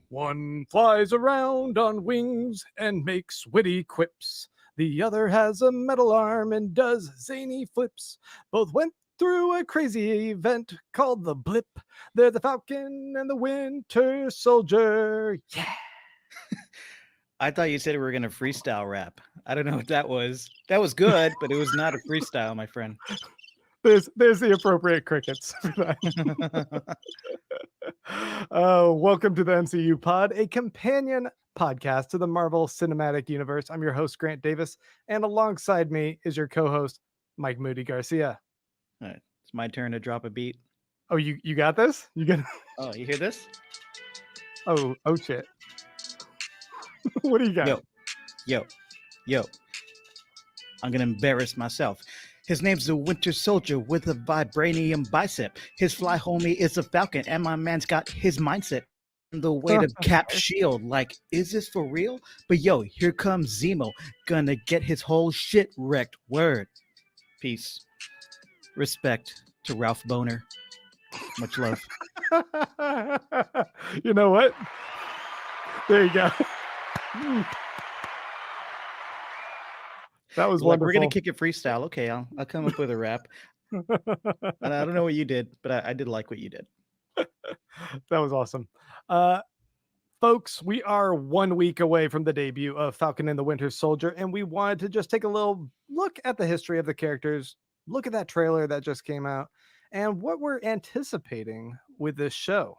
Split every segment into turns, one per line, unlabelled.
One flies around on wings and makes witty quips. The other has a metal arm and does zany flips. Both went through a crazy event called the Blip. They're the Falcon and the Winter Soldier. Yeah.
I thought you said we were going to freestyle rap. I don't know what that was. That was good, but it was not a freestyle, my friend.
There's the appropriate crickets for that. Welcome to the MCU Pod, a companion podcast to the Marvel Cinematic Universe. I'm your host, Grant Davis, and alongside me is your co-host, Mike Moody Garcia.
All right, it's my turn to drop a beat.
Oh, you got this? You got?
Oh, you hear this?
Oh shit! What do you got?
Yo. I'm gonna embarrass myself. His name's the Winter Soldier with a vibranium bicep. His fly homie is a Falcon, and my man's got his mindset. The weight of Cap shield. Like, is this for real? But yo, here comes Zemo, gonna get his whole shit wrecked. Word. Peace. Respect to Ralph Boner. Much love.
You know what? There you go. That was wonderful.
We're gonna kick it freestyle. Okay, I'll come up with a rap. And I don't know what you did, but I did like what you did.
That was awesome. Folks, we are 1 week away from the debut of Falcon and the Winter Soldier, and we wanted to just take a little look at the history of the characters, look at that trailer that just came out, and what we're anticipating with this show.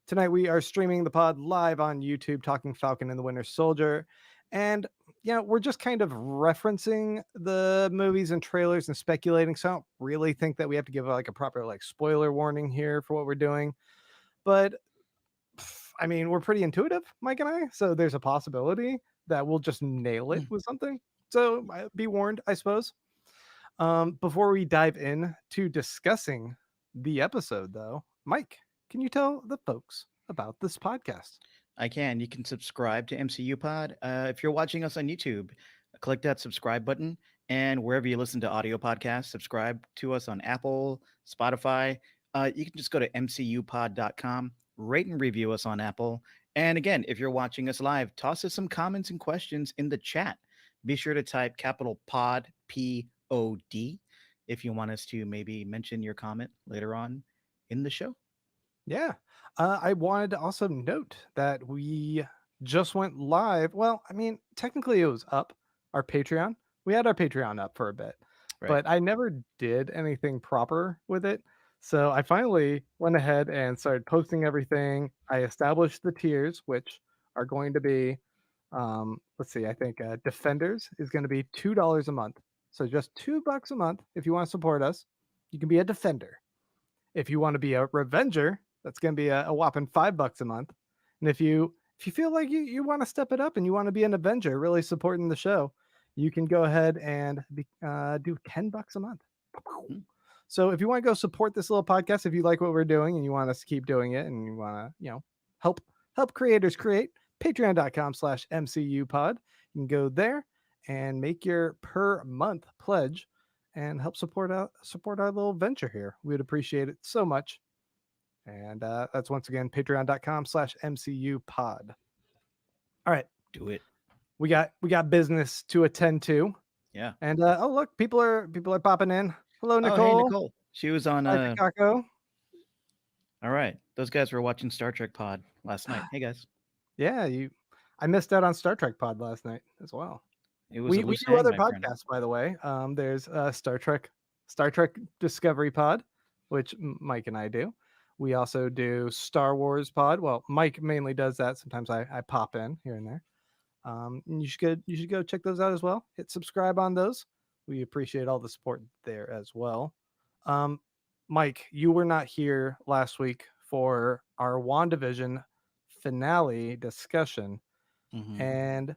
Tonight, we are streaming the pod live on YouTube, talking Falcon and the Winter Soldier. And, we're just kind of referencing the movies and trailers and speculating. So I don't really think that we have to give like a proper spoiler warning here for what we're doing. But I mean, we're pretty intuitive, Mike and I. So there's a possibility that we'll just nail it with something. So be warned, I suppose. Before we dive in to discussing the episode, though, Mike, can you tell the folks about this podcast?
I can. You can subscribe to MCU Pod. If you're watching us on YouTube, click that subscribe button. And wherever you listen to audio podcasts, subscribe to us on Apple, Spotify. You can just go to mcupod.com, rate and review us on Apple. And again, if you're watching us live, toss us some comments and questions in the chat. Be sure to type capital POD, P-O-D, if you want us to maybe mention your comment later on in the show.
Yeah. I wanted to also note that we just went live. Well, I mean, technically it was up, our Patreon. We had our Patreon up for a bit, but I never did anything proper with it. So I finally went ahead and started posting everything. I established the tiers, which are going to be, let's see, I think Defenders is going to be $2 a month. So just $2 a month. If you want to support us, you can be a Defender. If you want to be a Revenger, that's going to be a whopping $5 a month. And if you feel like you want to step it up and you want to be an Avenger, really supporting the show, you can go ahead and do $10 a month. So if you want to go support this little podcast, if you like what we're doing and you want us to keep doing it and you want to, help creators create, patreon.com/MCUpod. You can go there and make your per month pledge and help support our little venture here. We'd appreciate it so much. And that's once again patreon.com/MCUpod. All right,
do it.
We got business to attend to.
Yeah.
And oh look, people are popping in. Hello, Nicole.
Oh, hey, Nicole. She was on
Chicago.
All right, those guys were watching Star Trek Pod last night. Hey guys.
Yeah, I missed out on Star Trek Pod last night as well.
It was
we do other podcasts, by the way. There's Star Trek Discovery Pod, which Mike and I do. We also do Star Wars Pod. Well, Mike mainly does that. Sometimes I pop in here and there. And you should go check those out as well. Hit subscribe on those. We appreciate all the support there as well. Mike, you were not here last week for our WandaVision finale discussion, and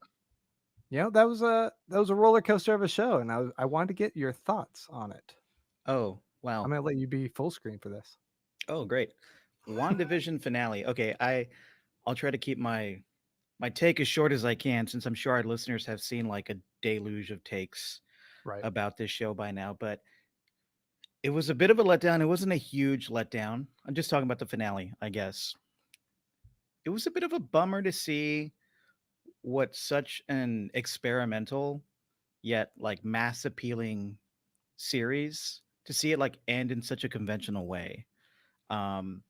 that was a roller coaster of a show, and I wanted to get your thoughts on it.
Oh wow!
I'm gonna let you be full screen for this.
Oh great, WandaVision finale. Okay, I'll try to keep my take as short as I can, since I'm sure our listeners have seen like a deluge of takes about this show by now. But it was a bit of a letdown. It wasn't a huge letdown. I'm just talking about the finale, I guess. it was a bit of a bummer to see what such an experimental yet like mass appealing series to see it like end in such a conventional way. Um,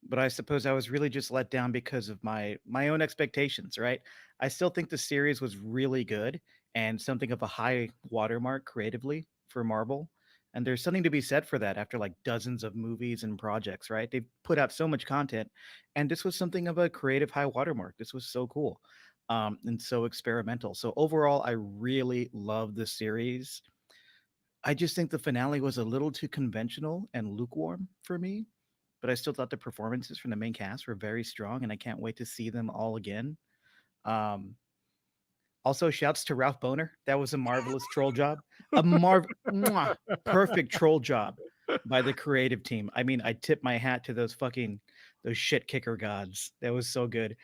but I suppose I was really just let down because of my own expectations, right? I still think the series was really good and something of a high watermark creatively for Marvel. And there's something to be said for that after like dozens of movies and projects, right? They've put out so much content, and this was something of a creative high watermark. This was so cool, and so experimental. So overall, I really love the series. I just think the finale was a little too conventional and lukewarm for me, but I still thought the performances from the main cast were very strong, and I can't wait to see them all again. Um, Also, shouts to Ralph Boner. That was a marvelous troll job. A perfect troll job by the creative team. I mean, I tip my hat to those shit kicker gods. That was so good.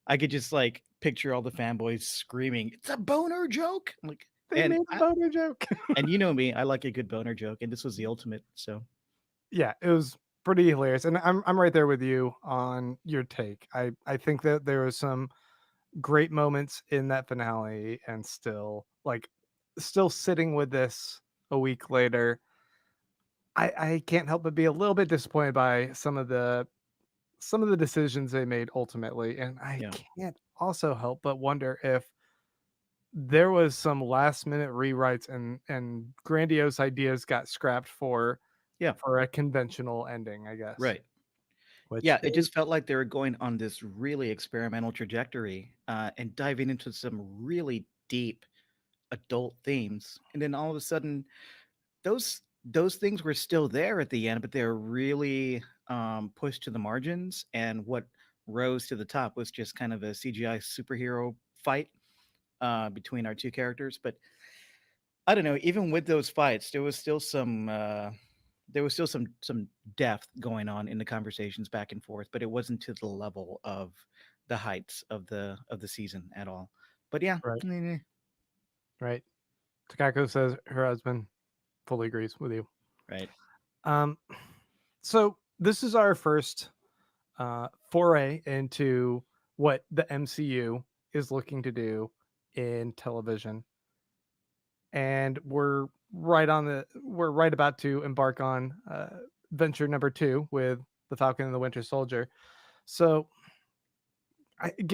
I could just like picture all the fanboys screaming, "It's a boner joke!" I'm like,
They
and
made a boner joke.
and you know me, I like a good boner joke, and this was the ultimate. So
Yeah, it was pretty hilarious, and I'm right there with you on your take. I think that there was some great moments in that finale, and still sitting with this a week later, I can't help but be a little bit disappointed by some of the decisions they made ultimately, and I
yeah,
can't also help but wonder if there was some last minute rewrites and grandiose ideas got scrapped
yeah,
for a conventional ending, I guess.
right.
Which
Yeah, it just felt like they were going on this really experimental trajectory and diving into some really deep adult themes, and then all of a sudden, those things were still there at the end, but they were really pushed to the margins. And what rose to the top was just kind of a CGI superhero fight between our two characters. But I don't know. Even with those fights, there was still some depth going on in the conversations back and forth, but it wasn't to the level of the heights of the season at all. But yeah,
right,
eh,
right. Takako says her husband fully agrees with you.
right.
Um, so this is our first foray into what the MCU is looking to do in television, and we're right about to embark on venture number two with the Falcon and the Winter Soldier. So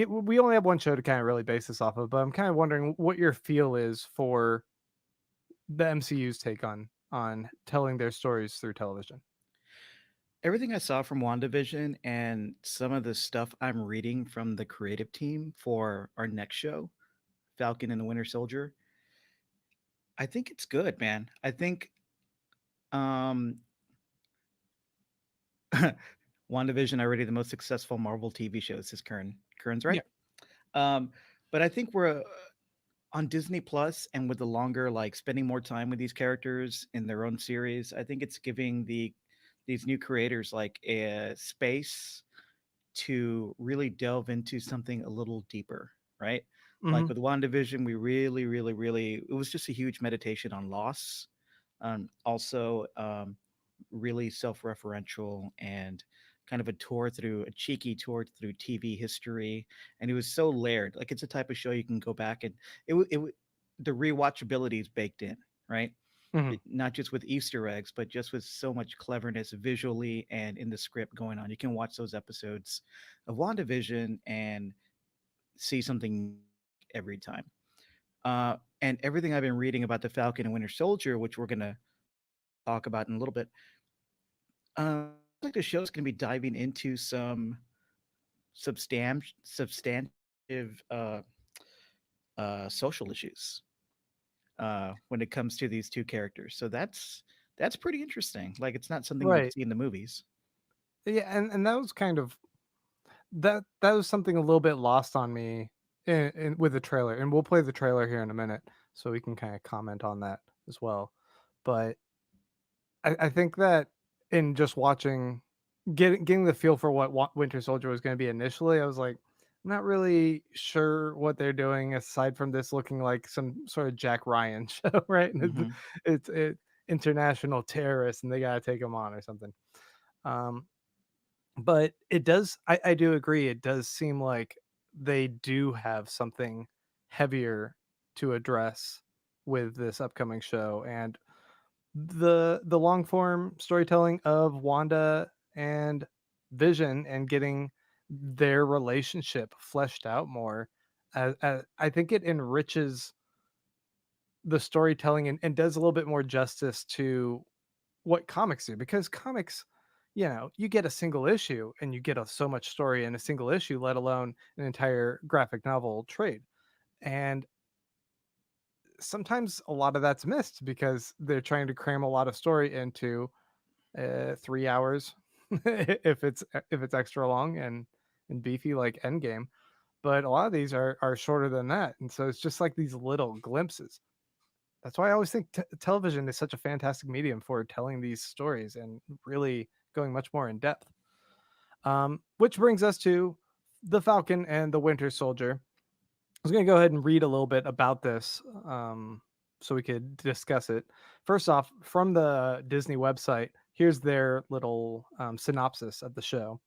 we only have one show to kind of really base this off of, but I'm kind of wondering what your feel is for the MCU's take on telling their stories through television.
Everything I saw from WandaVision and some of the stuff I'm reading from the creative team for our next show, Falcon and the Winter Soldier, I think it's good, man. I think um WandaVision already the most successful Marvel TV show. This is Kern's right.
Yeah.
Um, but I think we're on Disney Plus, and with the longer like spending more time with these characters in their own series, I think it's giving these new creators like a space to really delve into something a little deeper, right? Like
Hmm.
with WandaVision, we really, really, really, it was just a huge meditation on loss. Also, really self referential and kind of a cheeky tour through TV history. And it was so layered. Like it's a type of show you can go back and the rewatchability is baked in, right?
Hmm.
Not just with Easter eggs, but just with so much cleverness visually and in the script going on. You can watch those episodes of WandaVision and see something every time. And everything I've been reading about the Falcon and Winter Soldier, which we're going to talk about in a little bit, like the show's going to be diving into some substantive social issues when it comes to these two characters. So that's pretty interesting. Like it's not something you'd
Right.
see in the movies.
Yeah, and that was kind of that was something a little bit lost on me with the trailer, and we'll play the trailer here in a minute, so we can kind of comment on that as well. But I think that in just watching, getting the feel for what Winter Soldier was going to be initially, I was like, I'm not really sure what they're doing aside from this looking like some sort of Jack Ryan show, right? And
Hmm.
it's international terrorists, and they got to take them on or something. Um, But it does I do agree, it does seem like they do have something heavier to address with this upcoming show, and the long form storytelling of Wanda and Vision and getting their relationship fleshed out more, I think it enriches the storytelling and does a little bit more justice to what comics do, because comics, you get a single issue and you get so much story in a single issue, let alone an entire graphic novel trade. And sometimes a lot of that's missed because they're trying to cram a lot of story into 3 hours if it's extra long and beefy like Endgame. But a lot of these are shorter than that, and so it's just like these little glimpses. That's why I always think television is such a fantastic medium for telling these stories and really going much more in depth. Which brings us to the Falcon and the Winter Soldier. I was going to go ahead and read a little bit about this so we could discuss it. First off, from the Disney website, here's their little synopsis of the show.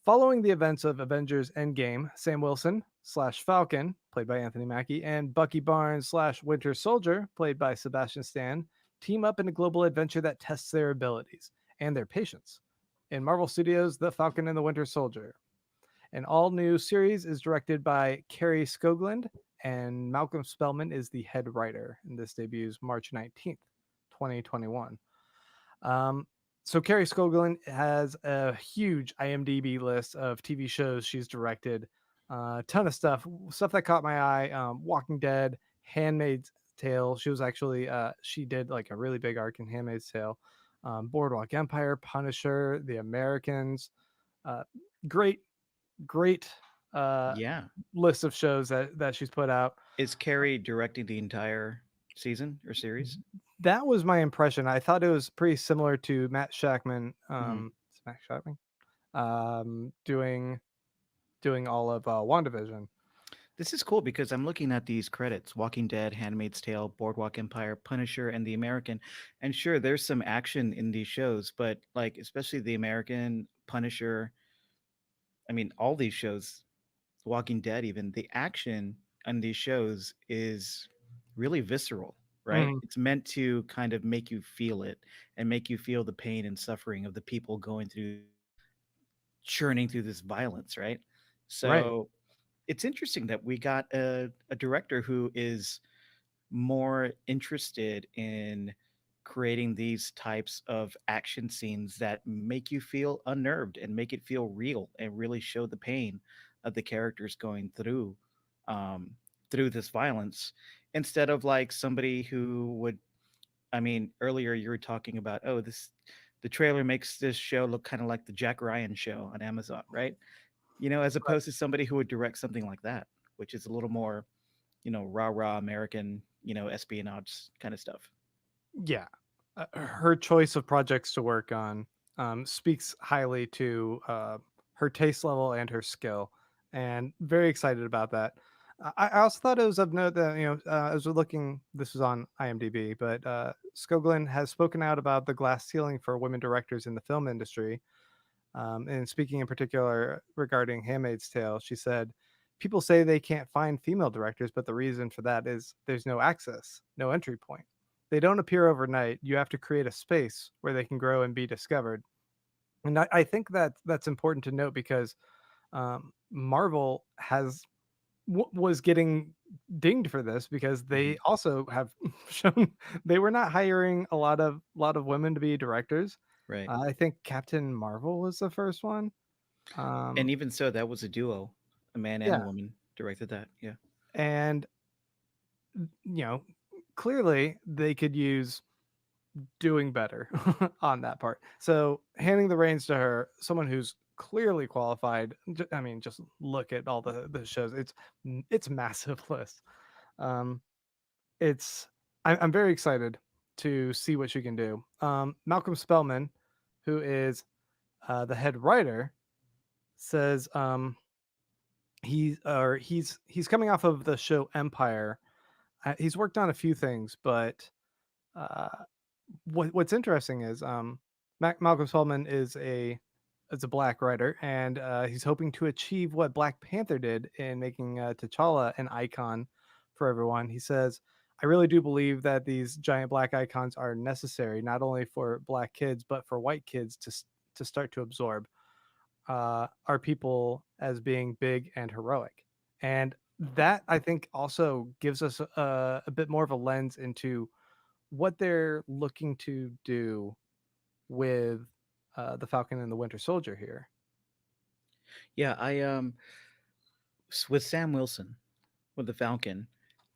Following the events of Avengers Endgame, Sam Wilson slash Falcon, played by Anthony Mackie, and Bucky Barnes slash Winter Soldier, played by Sebastian Stan, team up in a global adventure that tests their abilities and their patience. In Marvel Studios' The Falcon and the Winter Soldier. An all new series is directed by Kerry Skogland, and Malcolm Spellman is the head writer. And this debuts March 19th, 2021. Um, so Carrie Skoglund has a huge IMDb list of TV shows she's directed. A ton of stuff that caught my eye. Walking Dead, Handmaid's Tale. She was actually she did like a really big arc in Handmaid's Tale. Boardwalk Empire, Punisher, The Americans. Uh, great, great uh,
Yeah.
list of shows that she's put out.
Is Carrie directing the entire season or series?
That was my impression. I thought it was pretty similar to Matt Shackman.
Hmm.
Is Matt Shackman doing all of WandaVision.
This is cool because I'm looking at these credits: Walking Dead, Handmaid's Tale, Boardwalk Empire, Punisher, and The American. And sure, there's some action in these shows, but like, especially The American, Punisher, I mean, all these shows, Walking Dead, even the action on these shows is really visceral, right?
Mhm.
It's meant to kind of make you feel it and make you feel the pain and suffering of the people going through, churning through this violence, right?
Right.
So it's interesting that we got a director who is more interested in creating these types of action scenes that make you feel unnerved and make it feel real and really show the pain of the characters going um, through this violence, instead of like somebody who would, I mean, earlier you were talking about, oh, this, the trailer makes this show look kind of like the Jack Ryan show on Amazon, right? You know, as
Right.
opposed to somebody who would direct something like that, which is a little more, rah American, espionage kind of stuff.
Yeah. Her choice of projects to work on speaks highly to her taste level and her skill, and very excited about that. I also thought it was of note that as we're looking, this was on IMDb, but Skoglund has spoken out about the glass ceiling for women directors in the film industry. And speaking in particular regarding Handmaid's Tale, she said, "People say they can't find female directors, but the reason for that is there's no access, no entry point. They don't appear overnight. You have to create a space where they can grow and be discovered." And I think that that's important to note because Marvel was getting dinged for this because
Hmm.
they also have shown they were not hiring a lot of women to be directors.
Right.
I think Captain Marvel was the first one.
And
Um,
even so, that was a duo, a man and a
yeah,
woman directed that. Yeah.
and you know, clearly they could use doing better on that part. So handing the reins to her, someone who's clearly qualified. I mean, just look at all the shows. It's massive list. Um, it's I'm very excited to see what she can do. Malcolm Spellman, who is the head writer, says he's coming off of the show Empire. He's worked on a few things, but uh, what's interesting is Malcolm Spellman is a is a black writer, and he's hoping to achieve what Black Panther did in making T'Challa an icon for everyone. He says, "I really do believe that these giant black icons are necessary, not only for black kids but for white kids to start to absorb our people as being big and heroic." And that I think also gives us a bit more of a lens into what they're looking to do with the Falcon and the Winter Soldier here.
Yeah, with Sam Wilson with the Falcon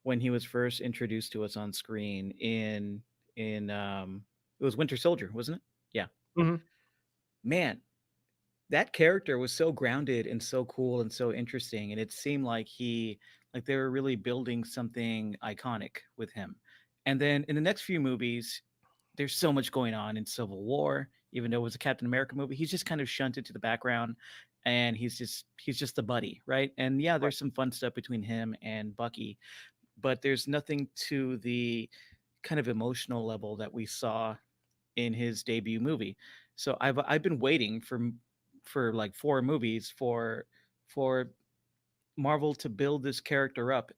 when he was first introduced to us on screen in it was Winter Soldier, wasn't it? Yeah.
Mhm.
Man, that character was so grounded and so cool and so interesting, and it seemed like they were really building something iconic with him. And then in the next few movies, there's so much going on in Civil War. Even though it was a Captain America movie, he's just kind of shunted to the background, and he's just the buddy, right? And yeah,
Right.
there's some fun stuff between him and Bucky, but there's nothing to the kind of emotional level that we saw in his debut movie. So I've been waiting for like four movies for Marvel to build this character up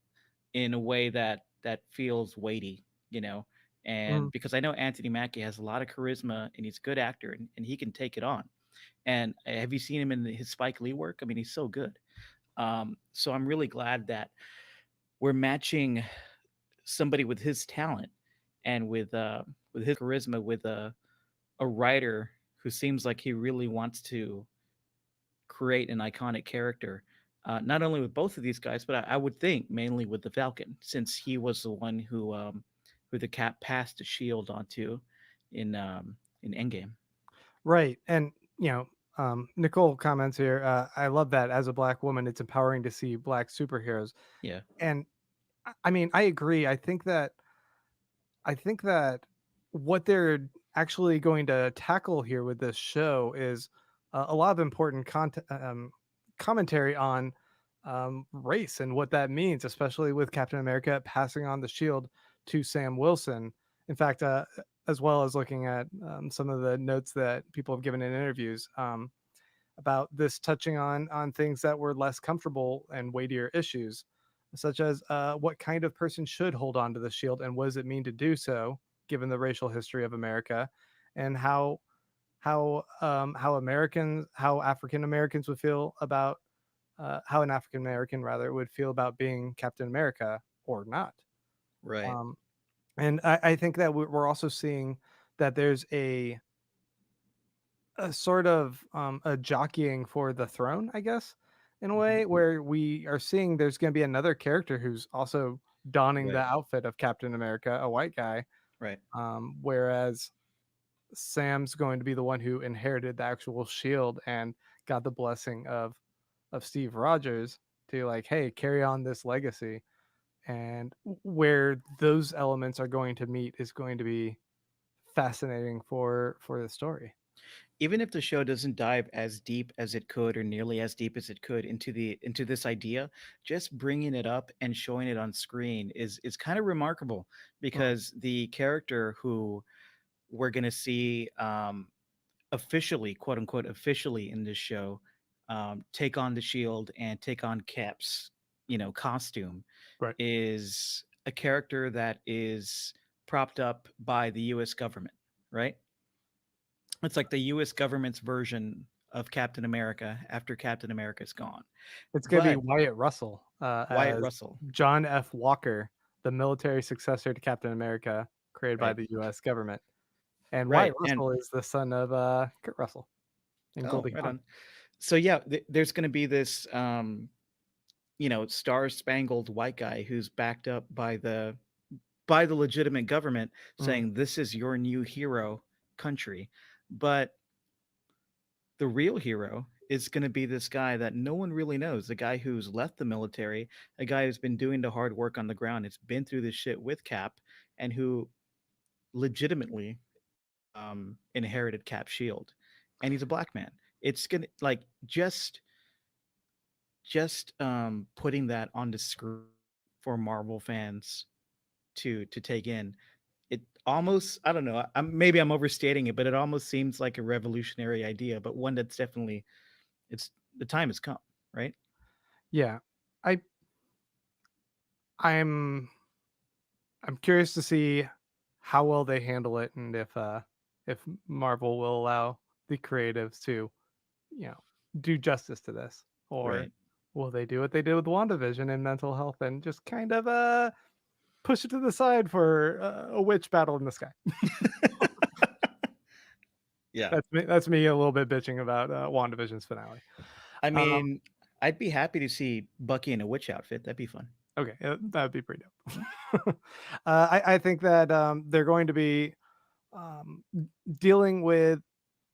in a way that feels weighty, you know.
Mhm.
And because I know Anthony Mackie has a lot of charisma and he's a good actor and he can take it on. And have you seen him in his Spike Lee work? I mean, he's so good. So I'm really glad that we're matching somebody with his talent and with his charisma with a writer who seems like he really wants to create an iconic character. Not only with both of these guys, but I would think mainly with the Falcon, since he was the one who the Cap passed the shield onto in Endgame.
Right. And, Nicole comments here, I love that as a black woman, it's empowering to see black superheroes.
Yeah,
And I mean, I agree. I think that what they're actually going to tackle here with this show is a lot of important commentary on race and what that means, especially with Captain America passing on the shield to Sam Wilson. In fact, as well as looking at some of the notes that people have given in interviews about this touching on things that were less comfortable and weightier issues, such as what kind of person should hold on to the shield and what does it mean to do so, given the racial history of America, and how African Americans would feel about how an African American rather would feel about being Captain America or not.
right.
Um, and I think that we're also seeing that there's a sort of a jockeying for the throne, I guess, in a
Hmm.
way where we are seeing there's going to be another character who's also donning the
Right,
outfit of Captain America, a white guy,
right.
whereas Sam's going to be the one who inherited the actual shield and got the blessing of Steve Rogers to like, hey, carry on this legacy. And where those elements are going to meet is going to be fascinating for the story.
Even if the show doesn't dive as deep as it could or nearly as deep as it could into this idea, just bringing it up and showing it on screen is kind of remarkable
Mm,
because the character who we're going to see officially, quote unquote, officially in this show, take on the shield and take on Cap's, costume
right.
is a character that is propped up by the U.S. government, right? It's like the U.S. government's version of Captain America after Captain America's gone.
It's gonna be
But
Wyatt Russell,
Wyatt
as
Russell,
John F. Walker, the military successor to Captain America, created by
right,
the US government. And Wyatt
right, and
Russell is the son of, Kurt Russell and
oh,
Goldie
right
Hawn.
on. So yeah, there's going to be this, star spangled white guy who's backed up by the legitimate government,
Mhm,
saying this is your new hero country, but the real hero is going to be this guy that no one really knows, the guy who's left the military, a guy who's been doing the hard work on the ground, it's been through this shit with Cap, and who legitimately inherited Cap shield, and he's a black man. It's gonna like just putting that on the screen for Marvel fans to take in. It almost, I don't know, maybe I'm overstating it, but it almost seems like a revolutionary idea, but one that's definitely, it's the time has come, right?
Yeah. I I'm I'm curious to see how well they handle it and if Marvel will allow the creatives to, you know, do justice to this, or
Right.
will they do what they did with WandaVision and mental health and just kind of push it to the side for a witch battle in the sky.
Yeah.
That's me a little bit bitching about WandaVision's finale.
I
Um,
mean, I'd be happy to see Bucky in a witch outfit. That'd be fun.
okay, that would be pretty dope. I think that they're going to be um, dealing with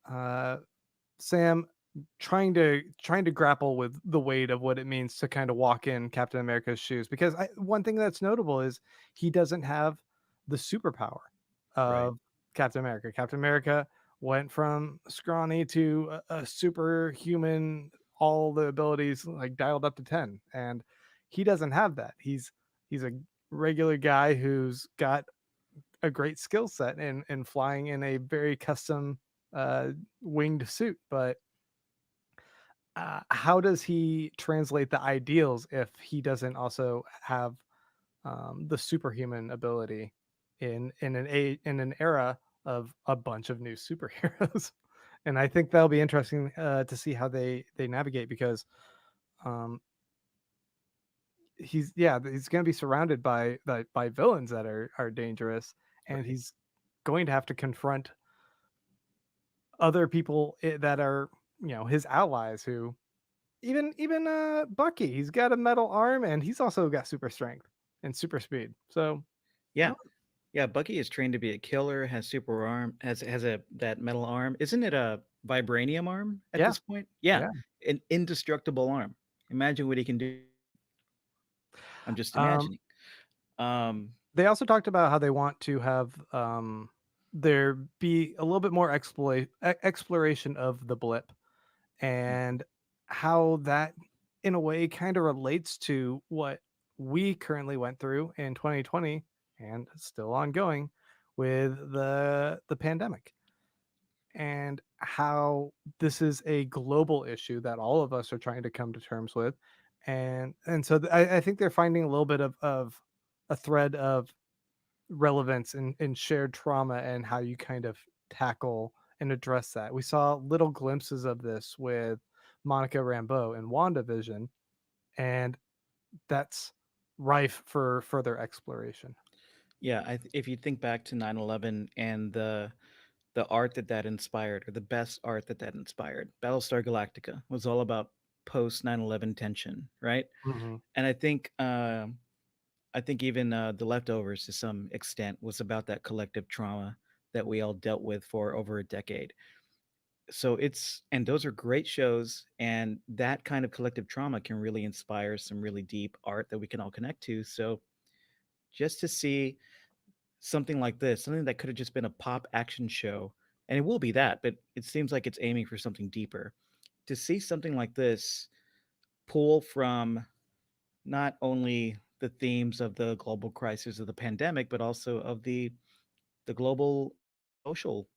uh, Sam trying to grapple with the weight of what it means to kind of walk in Captain America's shoes. Because one thing that's notable is he doesn't have the superpower
Right.
of Captain America. Captain America went from scrawny to a superhuman, all the abilities like dialed up to 10, and he doesn't have that. He's a regular guy who's got a great skill set in flying in a very custom uh, winged suit, but how does he translate the ideals if he doesn't also have the superhuman ability in an era of a bunch of new superheroes? And I think that'll be interesting to see how they navigate because um, he's going to be surrounded by villains that are dangerous, and
Right.
he's going to have to confront other people that are his allies who even Bucky, he's got a metal arm and he's also got super strength and super speed. So,
Yeah.
oh,
Yeah. Bucky is trained to be a killer, has super arm, has a that metal arm. Isn't it a vibranium arm at
yeah,
this point? Yeah.
yeah.
An indestructible arm. Imagine what he can do. I'm just
Um,
imagining. Um,
they also talked about how they want to have there be a little bit more exploration of the blip and how that in a way kind of relates to what we currently went through in 2020 and still ongoing with the pandemic, and how this is a global issue that all of us are trying to come to terms with. And so I think they're finding a little bit of a thread of relevance in shared trauma and how you kind of tackle and address that. We saw little glimpses of this with Monica Rambeau in WandaVision, and that's rife for further exploration.
yeah. If you think back to 9/11 and the art that that inspired, or the best art that that inspired, Battlestar Galactica was all about post 9/11 tension, right?
Hmm.
And I think even the leftovers to some extent was about that collective trauma that we all dealt with for over a decade. So it's, and those are great shows, and that kind of collective trauma can really inspire some really deep art that we can all connect to. So just to see something like this, something that could have just been a pop action show, and it will be that, but it seems like it's aiming for something deeper. To see something like this pull from not only the themes of the global crisis of the pandemic, but also of the global social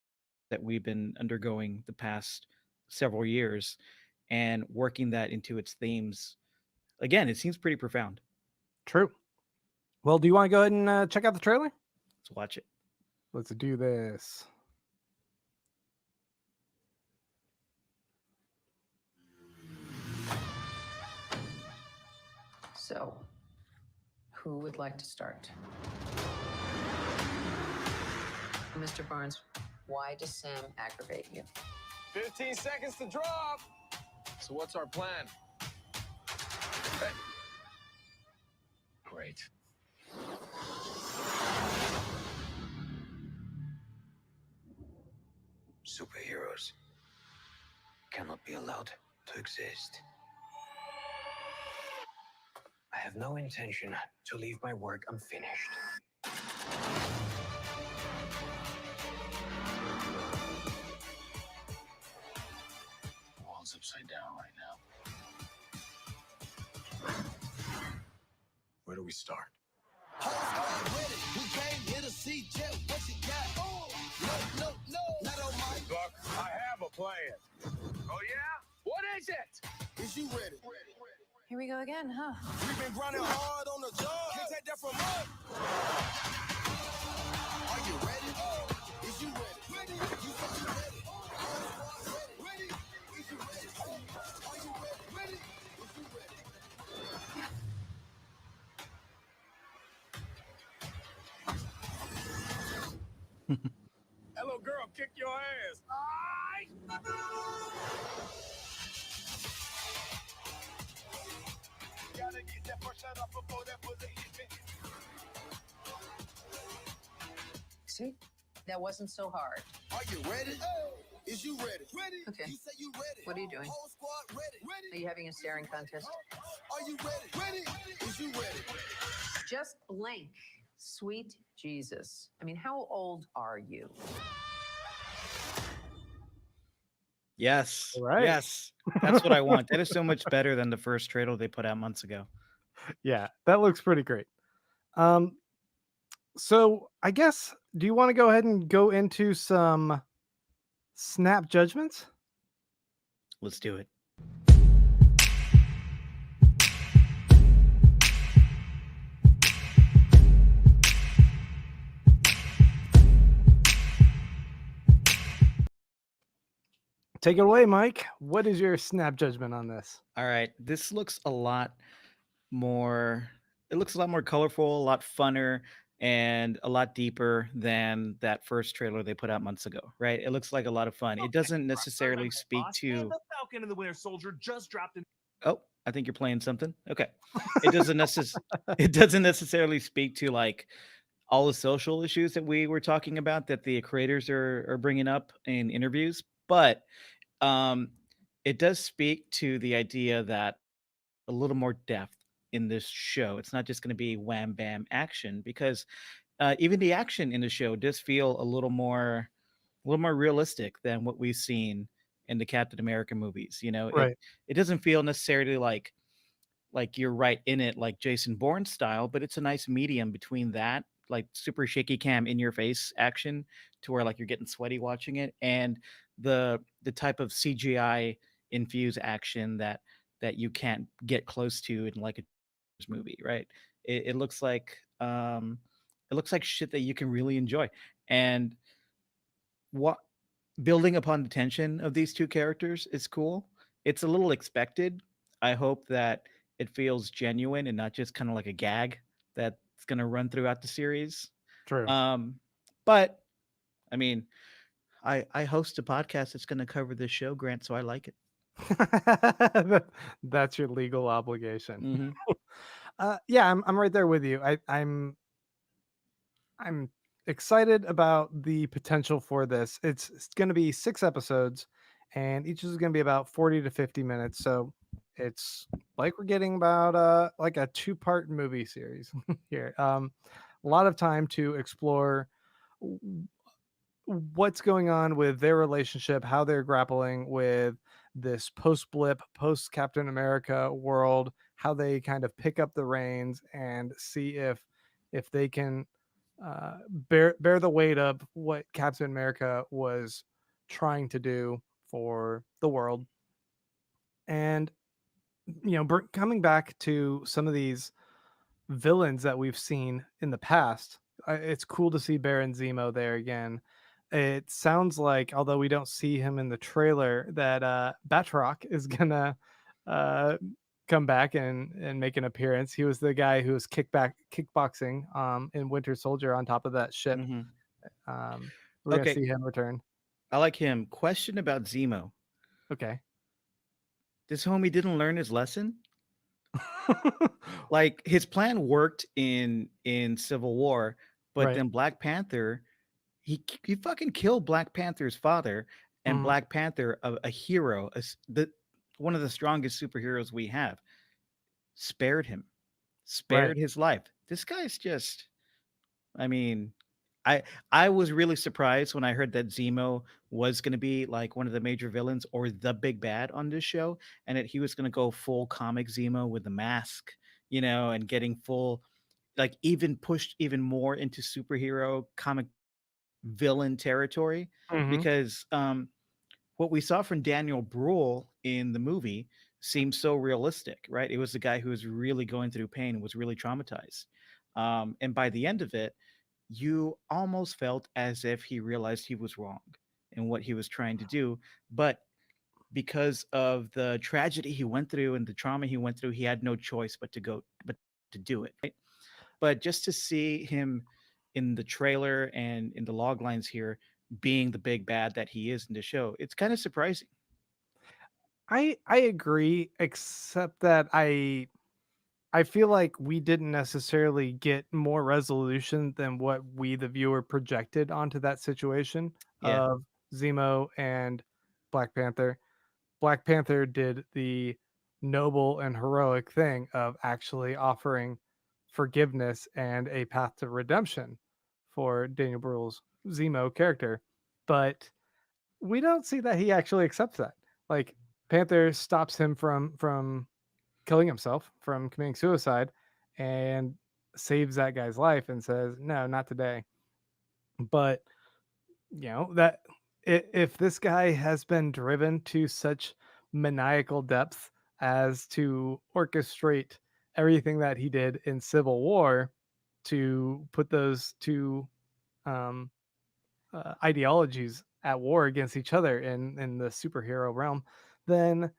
that we've been undergoing the past several years, and working that into its themes. Again, it seems pretty profound.
True. Well, do you want to go ahead and check out the trailer?
Let's watch it.
Let's do this.
So, who would like to start? Mr. Barnes, why does Sam aggravate you?
15 seconds to drop. So what's our plan? Great.
Superheroes cannot be allowed to exist. I have no intention to leave my work unfinished.
The world's upside down right now. Where do we start? Buck, I have a plan. Oh, yeah? What is it?
Here we go again, huh?
That little girl kicked your ass. Gotta get that first shot off before that bullet hit me.
See? That wasn't so hard. Okay. What are you doing? Are you having a staring contest? Just blink. Sweet Jesus. I mean, how old are you?
Yes.
All right.
Yes. That's what I want. That is so much better than the first trailer they put out months ago.
Yeah, that looks pretty great. So I guess, do you want to go ahead and go into some snap judgments?
Let's do it.
Take it away, Mike. What is your snap judgment on this?
All right. This looks a lot more, it looks a lot more colorful, a lot funner, and a lot deeper than that first trailer they put out months ago, right? It looks like a lot of fun. It doesn't necessarily speak to.
The Falcon and the Winter Soldier just dropped in.
Oh, I think you're playing something. Okay. It doesn't it doesn't necessarily speak to like all the social issues that we were talking about that the creators are bringing up in interviews, but um it does speak to the idea that a little more depth in this show. It's not just going to be wham bam action because even the action in the show does feel a little more realistic than what we've seen in the Captain America movies. You know,
Right.
it doesn't feel necessarily like you're right in it like Jason Bourne style, but it's a nice medium between that like super shaky cam in your face action to where like you're getting sweaty watching it and the type of CGI infused action that you can't get close to in like a movie, right? It looks like shit that you can really enjoy. And what building upon the tension of these two characters is cool. It's a little expected. I hope that it feels genuine and not just kind of like a gag that's going to run throughout the series.
True.
But I mean, I host a podcast that's going to cover this show, Grant, so I like it.
That's your legal obligation.
Mhm.
Yeah, I'm right there with you. I'm excited about the potential for this. It's going to be 6 episodes, and each is going to be about 40 to 50 minutes. So it's like we're getting about like a 2-part movie series here. A lot of time to explore w- what's going on with their relationship, how they're grappling with this post blip, post Captain America world, how they kind of pick up the reins and see if they can bear the weight of what Captain America was trying to do for the world. And coming back to some of these villains that we've seen in the past, it's cool to see Baron Zemo there again. It sounds like, although we don't see him in the trailer, that Batroc is gonna uh, come back and make an appearance. He was the guy who was kickboxing in Winter Soldier on top of that ship.
Mhm.
We're gonna
Okay,
see him return.
I like him. Question about Zemo.
Okay.
This homie didn't learn his lesson? Like his plan worked in Civil War, but
Right.
then Black Panther, he fucking killed Black Panther's father, and
Mhm.
Black Panther, a hero, the one of the strongest superheroes we have, spared him,
Right.
spared his life. This guy's just, I mean, I I was really surprised when I heard that Zemo was going to be like one of the major villains or the big bad on this show, and that he was going to go full comic Zemo with the mask, and getting full like even pushed even more into superhero comic villain territory
Mhm.
because what we saw from Daniel Bruhl in the movie seemed so realistic, right? It was the guy who was really going through pain and was really traumatized. And by the end of it, you almost felt as if he realized he was wrong in what he was trying to do. But because of the tragedy he went through and the trauma he went through, he had no choice but to do it, right? But just to see him in the trailer and in the log lines here being the big bad that he is in the show, it's kind of surprising.
I agree, except that I feel like we didn't necessarily get more resolution than what we, the viewer, projected onto that situation
Yeah,
of Zemo and Black Panther. Black Panther did the noble and heroic thing of actually offering forgiveness and a path to redemption for Daniel Bruhl's Zemo character. But we don't see that he actually accepts that. Like Panther stops him from killing himself, from committing suicide, and saves that guy's life and says, "No, not today." But that if this guy has been driven to such maniacal depth as to orchestrate everything that he did in Civil War to put those two um, ideologies at war against each other in the superhero realm, then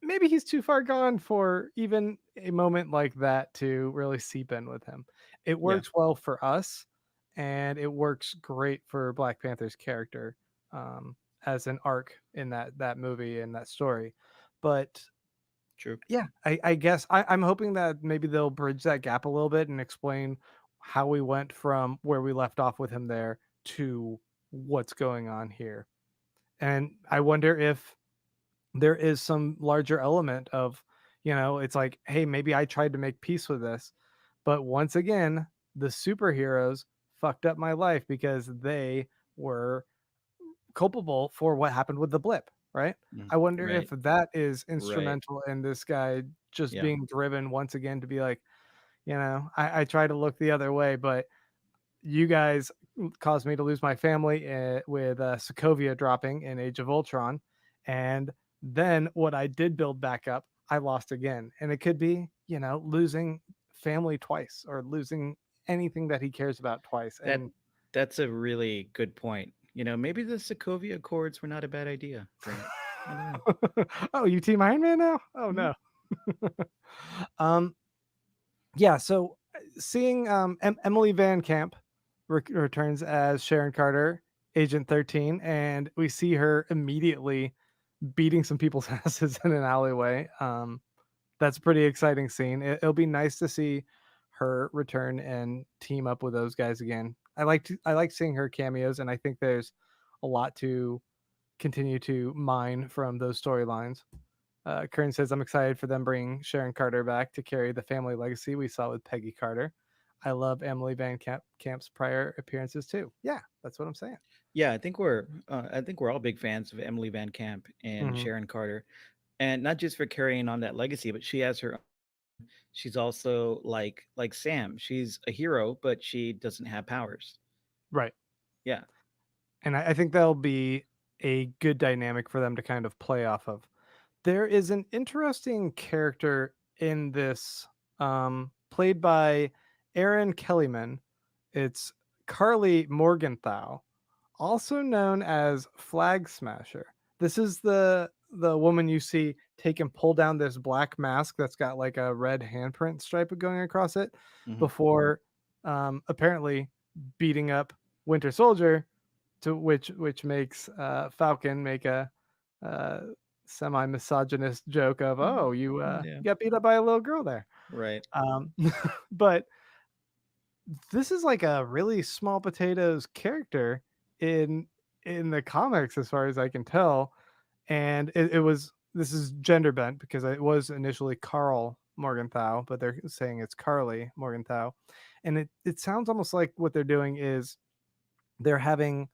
maybe he's too far gone for even a moment like that to really seep in with him. It
yeah,
works well for us, and it works great for Black Panther's character um, as an arc in that movie and that story. But
true.
yeah, I guess I'm hoping that maybe they'll bridge that gap a little bit and explain how we went from where we left off with him there to what's going on here. And I wonder if there is some larger element of, it's like, hey, maybe I tried to make peace with this, but once again, the superheroes fucked up my life because they were culpable for what happened with the blip, right?
Mm,
I wonder if
right,
that is
right.
instrumental in this guy just
Yeah.
being driven once again to be like, I try to look the other way, but you guys caused me to lose my family with Sokovia dropping in Age of Ultron, and then what I did build back up, I lost again. And it could be, losing family twice or losing anything that he cares about twice.
That
And
that's a really good point. Maybe the Sokovia Accords were not a bad idea, Grant. I don't know.
oh, you team Iron Man now? Oh
Mhm.
no. um, yeah. So seeing Emily Van Camp returns as Sharon Carter, Agent 13, and we see her immediately beating some people's asses in an alleyway. That's a pretty exciting scene. It'll be nice to see her return and team up with those guys again. I like seeing her cameos, and I think there's a lot to continue to mine from those storylines. Kern says, I'm excited for them bringing Sharon Carter back to carry the family legacy we saw with Peggy Carter. I love Emily Van Camp's prior appearances too. Yeah, that's what I'm saying.
Yeah, I think we're all big fans of Emily Van Camp and
Hmm.
Sharon Carter, and not just for carrying on that legacy, but she has her. She's also like Sam. She's a hero, but she doesn't have powers.
Right.
Yeah,
And I think that'll be a good dynamic for them to kind of play off of. There is an interesting character in this, played by Aaron Kellyman. It's Carly Morgenthau, also known as Flag Smasher. This is the woman you see take and pull down this black mask that's got like a red handprint stripe going across it
hmm
before apparently beating up Winter Soldier, to which makes Falcon make a uh, semi misogynist joke of, oh,
yeah,
you got beat up by a little girl there.
right.
um, but this is like a really small potatoes character in in the comics as far as I can tell. And it was, this is gender bent because it was initially Carl Morgenthau, but they're saying it's Carly Morgenthau. And it sounds almost like what they're doing is they're having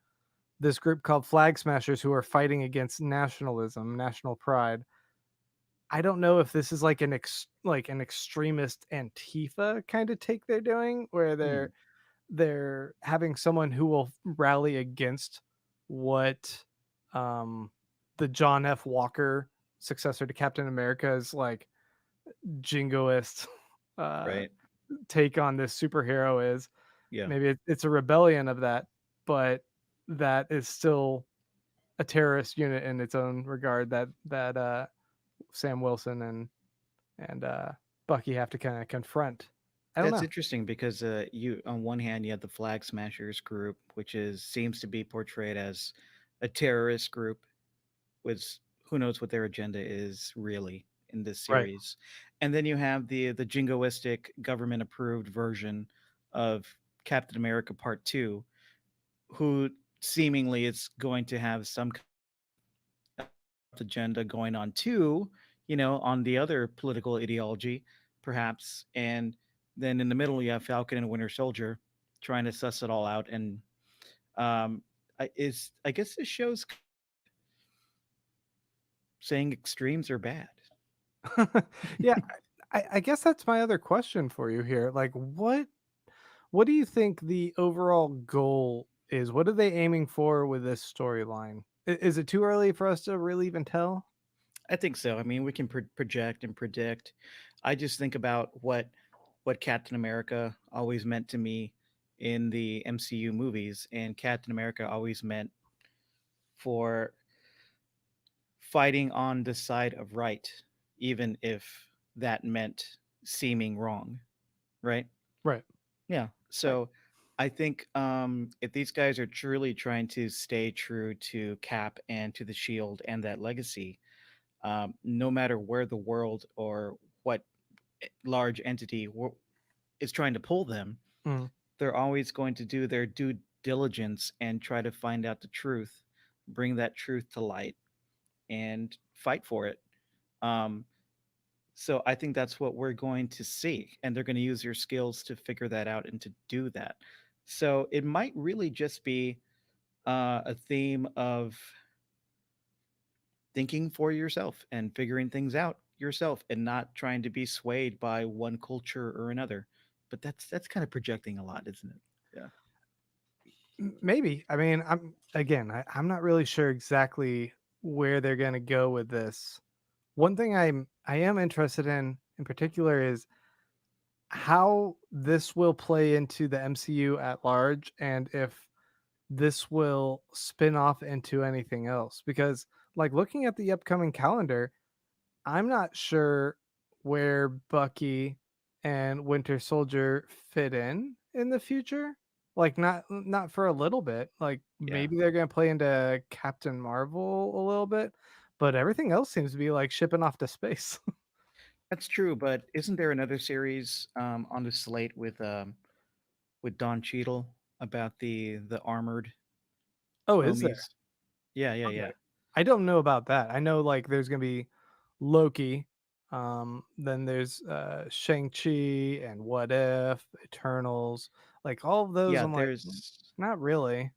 this group called Flag Smashers who are fighting against nationalism, national pride, I don't know if this is like like an extremist Antifa kind of take they're doing, where
Hmm,
they're having someone who will rally against what um the John F. Walker successor to Captain America's like jingoist uh
right.
take on this superhero is.
Yeah.
Maybe it's a rebellion of that, but that is still a terrorist unit in its own regard that Sam Wilson and Bucky have to kind of confront. I don't
That's
know.
interesting because you on one hand you have the Flag Smashers group, which is seems to be portrayed as a terrorist group, which who knows what their agenda is really in this
Right.
series. And then you have the jingoistic government approved version of Captain America Part 2, who seemingly is going to have some kind of agenda going on too, on the other political ideology, perhaps. And then in the middle, you have Falcon and Winter Soldier trying to suss it all out. And I guess this show's saying extremes are bad.
Yeah, I guess that's my other question for you here. Like, what do you think the overall goal is? What are they aiming for with this storyline? Is it too early for us to really even tell?
I think so. I mean, we can project and predict. I just think about what Captain America always meant to me in the MCU movies, and Captain America always meant for fighting on the side of right, even if that meant seeming wrong, right?
Right.
Yeah.
Right.
So I think if these guys are truly trying to stay true to Cap and to the Shield and that legacy, no matter where the world or what large entity is trying to pull them,
Mm,
they're always going to do their due diligence and try to find out the truth, bring that truth to light, and fight for it. Um, so I think that's what we're going to see, and they're going to use their skills to figure that out and to do that. So it might really just be a theme of thinking for yourself and figuring things out yourself, and not trying to be swayed by one culture or another. But that's kind of projecting a lot, isn't it? Yeah.
maybe. I mean, I'm not really sure exactly where they're going to go with this. One thing I am interested in particular is how this will play into the MCU at large and if this will spin off into anything else because like looking at the upcoming calendar, I'm not sure where Bucky and Winter Soldier fit in the future. Like not for a little bit. Like
Yeah.
maybe they're going to play into Captain Marvel a little bit, but everything else seems to be like shipping off to space.
That's true, but isn't there another series on the slate with Don Cheadle about the armored
Oh, is there?
homies? Yeah, yeah,
Okay.
yeah.
I don't know about that. I know like there's gonna be Loki. Then there's Shang-Chi and What If, Eternals. Like all of those
Yeah,
I'm like, not really."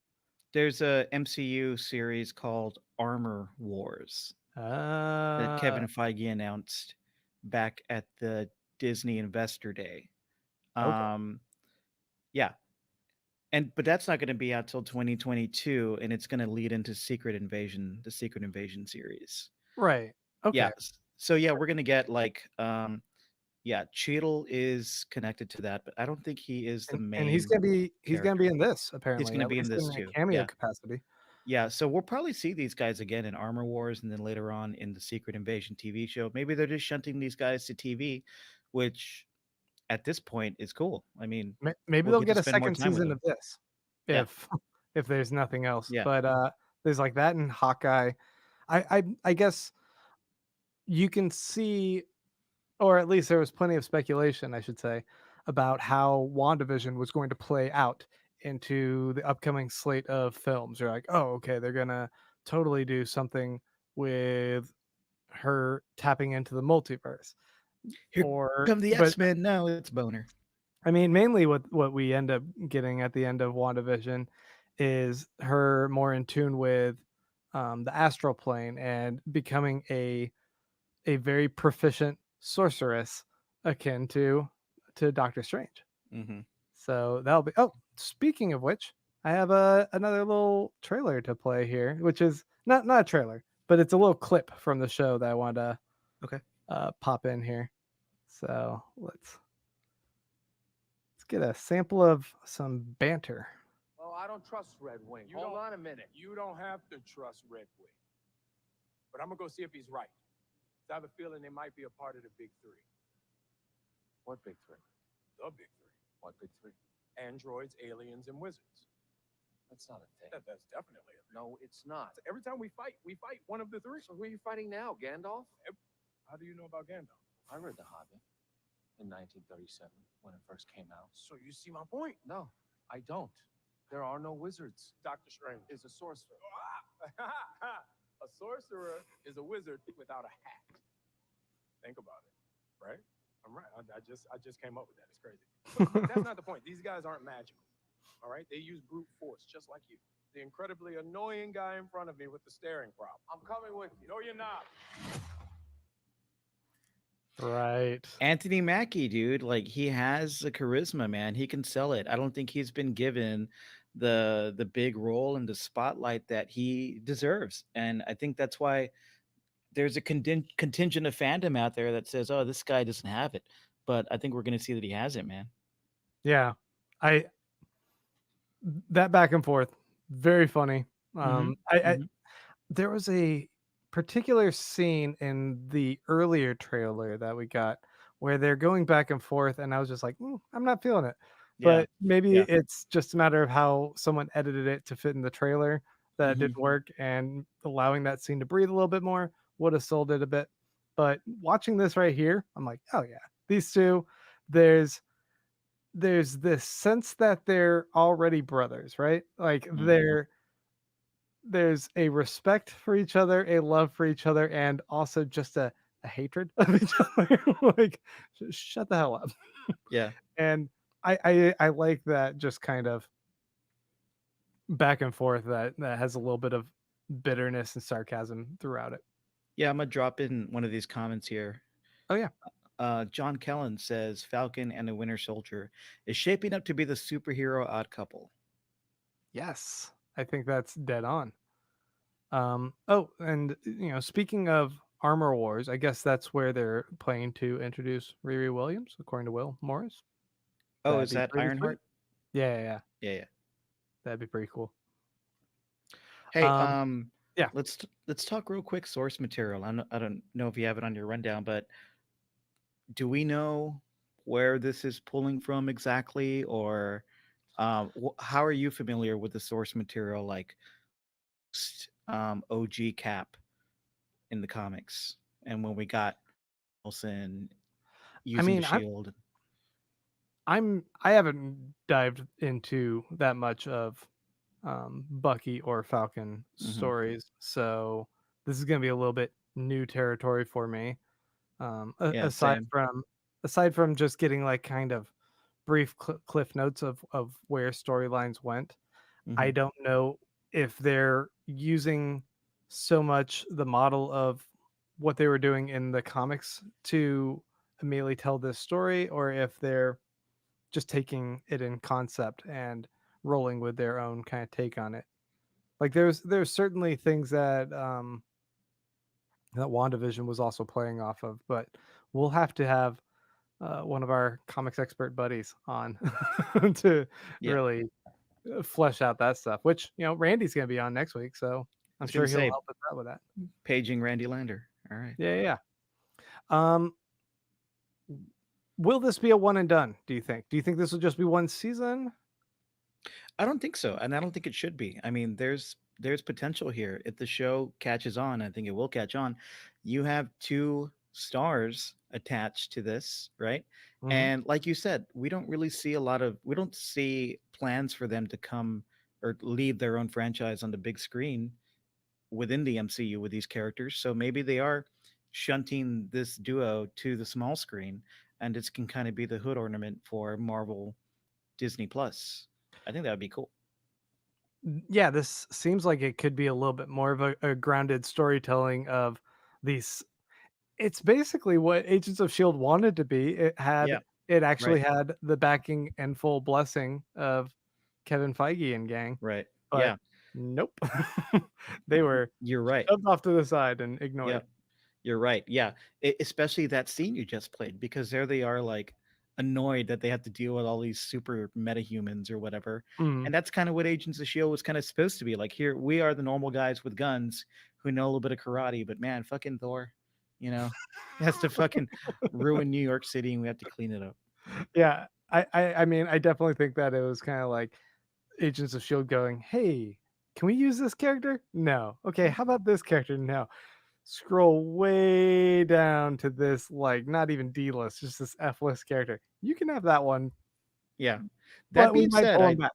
there's a MCU series called Armor Wars that
Uh
Kevin Feige announced back at the Disney Investor Day.
okay.
Um, yeah, but that's not going to be out till 2022, and it's going to lead into Secret Invasion, the Secret Invasion series.
Right.
Yeah,
Okay.
so yeah, we're going to get like yeah, Cheadle is connected to that, but I don't think he is the
And
main
he's gonna be
character.
in this
He's
apparently,
going to
at
be in
least in
this
a
too.
cameo
Yeah.
capacity.
Yeah, so we'll probably see these guys again in Armor Wars and then later on in the Secret Invasion TV show. Maybe they're just shunting these guys to TV, which at this point is cool. I mean,
Maybe
we'll
they'll
get to
get a
spend more
second
time with
season
them.
of this
Yeah,
if if there's nothing else.
yeah.
But there's like that in Hawkeye. I guess you can see, or at least there was plenty of speculation, I should say, about how WandaVision was going to play out into the upcoming slate of films. You're like, oh, okay, they're gonna totally do something with her tapping into the multiverse.
Here
Or
come the
but
X-Men. No, it's Boner.
I mean, mainly what we end up getting at the end of WandaVision is her more in tune with the astral plane and becoming a a very proficient sorceress akin to Doctor Strange.
Mm-hmm.
So that'll be. Oh, speaking of which, I have another little trailer to play here, which is not a trailer, but it's a little clip from the show that I want to
Okay.
pop in here. So let's get a sample of some banter.
Oh, I don't trust Red Wing. Hold on a minute. You don't have to trust Red Wing. But I'm going to go see if he's right. I have a feeling they might be a part of the big three. What big three? The big three. What big three? Androids, aliens, and wizards. That's not a thing. That's definitely a thing. No, it's not. Every time we fight one of the three. So who are you fighting now, Gandalf? How do you know about Gandalf? I read The Hobbit in 1937 when it first came out. So you see my point? No, I don't. There are no wizards. Doctor Strange is a sorcerer. A sorcerer is a wizard without a hat. Think about it, right? I'm right. I just came up with that. It's crazy. But that's not the point. These guys aren't magical. All right? They use brute force just like you. The incredibly annoying guy in front of me with the staring problem. I'm coming with you. No, you're not.
Right.
Anthony Mackie, dude, like he has the charisma, man. He can sell it. I don't think he's been given the big role and the spotlight that he deserves, and I think that's why there's a contingent of fandom out there that says, "Oh, this guy doesn't have it," but I think we're going to see that he has it, man.
Yeah. I that back and forth, very funny. I
Mm-hmm.
there was a particular scene in the earlier trailer that we got where they're going back and forth, and I was just like, I'm not feeling it.
Yeah,
But maybe
yeah.
it's just a matter of how someone edited it to fit in the trailer that
Mm-hmm.
didn't work, and allowing that scene to breathe a little bit more would have sold it a bit. But watching this right here, I'm like, oh yeah, these two, there's there's this sense that they're already brothers, right? Like
Mm-hmm.
there's a respect for each other, a love for each other, and also just a hatred of each other. Like, shut the hell up.
Yeah.
And I like that just kind of back and forth that has a little bit of bitterness and sarcasm throughout it.
Yeah, I'm gonna drop in one of these comments here.
Oh yeah.
John Kellen says Falcon and the Winter Soldier is shaping up to be the superhero odd couple.
Yes. I think that's dead on. Oh, and speaking of Armor Wars, I guess that's where they're planning to introduce Riri Williams, according to Will Morris.
Oh,
That'd
is
be
that
pretty sweet.
Ironheart?
Yeah, yeah, yeah.
Yeah, yeah.
That'd be pretty cool.
Hey,
Um, yeah.
let's talk real quick source material. I don't know if you have it on your rundown, but do we know where this is pulling from exactly, or how are you familiar with the source material, like OG Cap in the comics, and when we got Wilson
I
using the
mean,
shield?
I haven't dived into that much of Bucky or Falcon
Hmm.
stories, so this is gonna be a little bit new territory for me.
Yeah,
Aside
same.
from just getting like kind of brief cliff notes of where storylines went, I
Hmm.
don't know if they're using so much the model of what they were doing in the comics to immediately tell this story, or if they're just taking it in concept and rolling with their own kind of take on it. Like there's certainly things that WandaVision was also playing off of, but we'll have to have one of our comics expert buddies on to
Yeah,
really flesh out that stuff. Which Randy's going to be on next week, so
I
I'm
was
sure
gonna
he'll
say
help us out with that.
paging Randy Lander. All right.
Yeah, yeah. Yeah. Will this be a one and done? Do you think? Do you think this will just be one season?
I don't think so, and I don't think it should be. I mean, there's potential here. If the show catches on, I think it will catch on. You have two stars attached to this, right?
Hmm.
And like you said, we don't see plans for them to come or lead their own franchise on the big screen within the MCU with these characters. So maybe they are shunting this duo to the small screen, and this can kind of be the hood ornament for Marvel Disney Plus. I think that would be cool.
Yeah, this seems like it could be a little bit more of a grounded storytelling of these. it's basically what Agents of Shield wanted to be.
Yeah,
It actually
right,
had the backing and full blessing of Kevin Feige and gang,
right.
but
Yeah,
nope. They were
you're right.
shoved off to the side and
Yeah.
ignored.
You're right. Yeah. Especially that scene you just played, because there they are, like, annoyed that they have to deal with all these super metahumans or whatever.
Mhm.
And that's kind of what Agents of S.H.I.E.L.D. was kind of supposed to be. Like, here we are, the normal guys with guns who know a little bit of karate, but man, fucking Thor, you know, he has to fucking ruin New York City and we have to clean it up.
Yeah, I mean, I definitely think that it was kinda like Agents of Shield going, "Hey, can we use this character? No. Okay, how about this character? No." Scroll way down to this, like, not even D-list, just this F-list character. You can have that one,
Yeah. That
but we
being
might
said,
pull him back.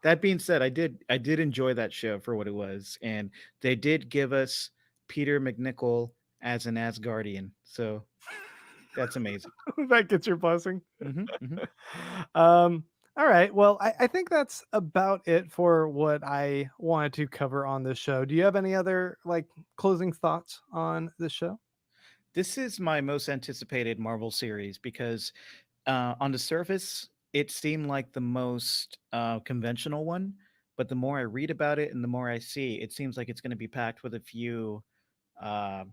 that being said, I did enjoy that show for what it was, and they did give us Peter McNichol as an Asgardian, so that's amazing.
That gets your blessing.
Hmm, hmm.
All right. Well, I think that's about it for what I wanted to cover on this show. Do you have any other like closing thoughts on this show?
This is my most anticipated Marvel series because on the surface, it seemed like the most conventional one, but the more I read about it and the more I see, it seems like it's going to be packed with a few uh,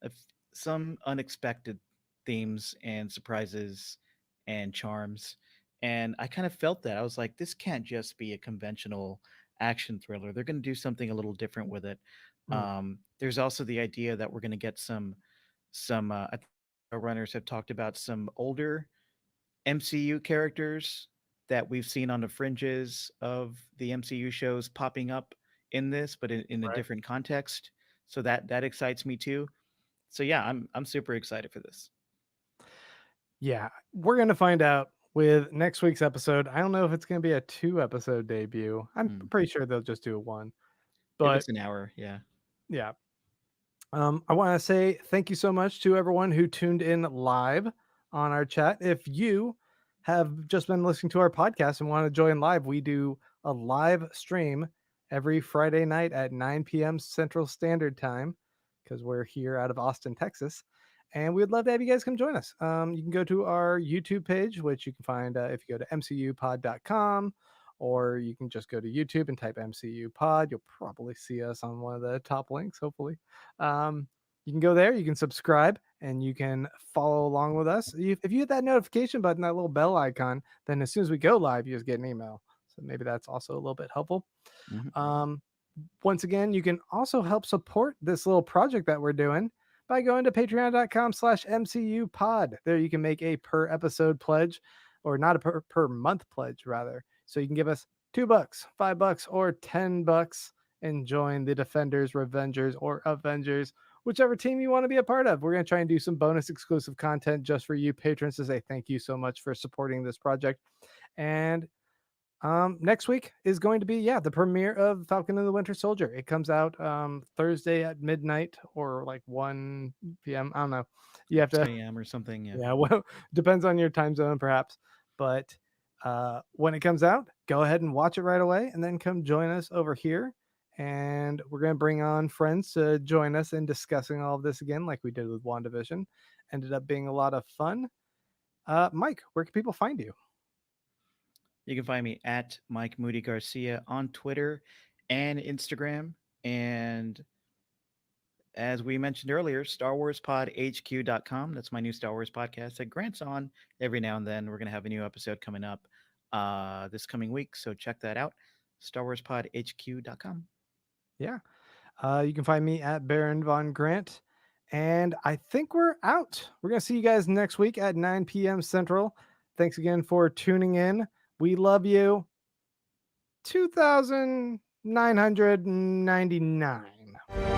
of some unexpected themes and surprises and charms. And I kind of felt that. I was like, this can't just be a conventional action thriller. They're going to do something a little different with it.
Hmm.
There's also the idea that we're going to get some I think our runners have talked about some older MCU characters that we've seen on the fringes of the MCU shows popping up in this, but in a
Right.
different context. So that excites me too. So yeah, I'm super excited for this.
Yeah, we're gonna find out with next week's episode. I don't know if it's gonna be a 2 episode debut. I'm
Mm.
pretty sure they'll just do a one.
If
But
it's an hour, yeah.
yeah, I want to say thank you so much to everyone who tuned in live on our chat. If you have just been listening to our podcast and want to join live, we do a live stream every Friday night at 9 p.m. Central Standard Time because we're here out of Austin, Texas. And we'd love to have you guys come join us. You can go to our YouTube page, which you can find if you go to mcupod.com, or you can just go to YouTube and type MCU Pod. You'll probably see us on one of the top links, hopefully. Um, you can go there, you can subscribe, and you can follow along with us. If you hit that notification button, that little bell icon, then as soon as we go live, you just get an email. So maybe that's also a little bit helpful.
Mhm.
Um, Once again, you can also help support this little project that we're doing by going to patreon.com/MCU pod. There you can make a per episode pledge, or not a per month pledge, rather. So you can give us $2, $5, or $10 and join the Defenders, Revengers, or Avengers, whichever team you want to be a part of. We're going to try and do some bonus exclusive content just for you patrons to say thank you so much for supporting this project. And next week is going to be the premiere of Falcon and the Winter Soldier. It comes out Thursday at midnight or like 1 p.m. I don't know. You have to
2 a.m. or something. Yeah.
yeah, well, depends on your time zone perhaps. But when it comes out, go ahead and watch it right away and then come join us over here. And we're going to bring on friends to join us in discussing all of this again, like we did with WandaVision. Ended up being a lot of fun. Mike, where can people find you?
You can find me at Mike Moody Garcia on Twitter and Instagram. And as we mentioned earlier, StarWarsPodHQ.com. That's my new Star Wars podcast that grants on every now and then. We're going to have a new episode coming up this coming week. So check that out. StarWarsPodHQ.com.
Yeah. You can find me at Baron Von Grant. And I think we're out. We're going to see you guys next week at 9 p.m. Central. Thanks again for tuning in. We love you. 2,999.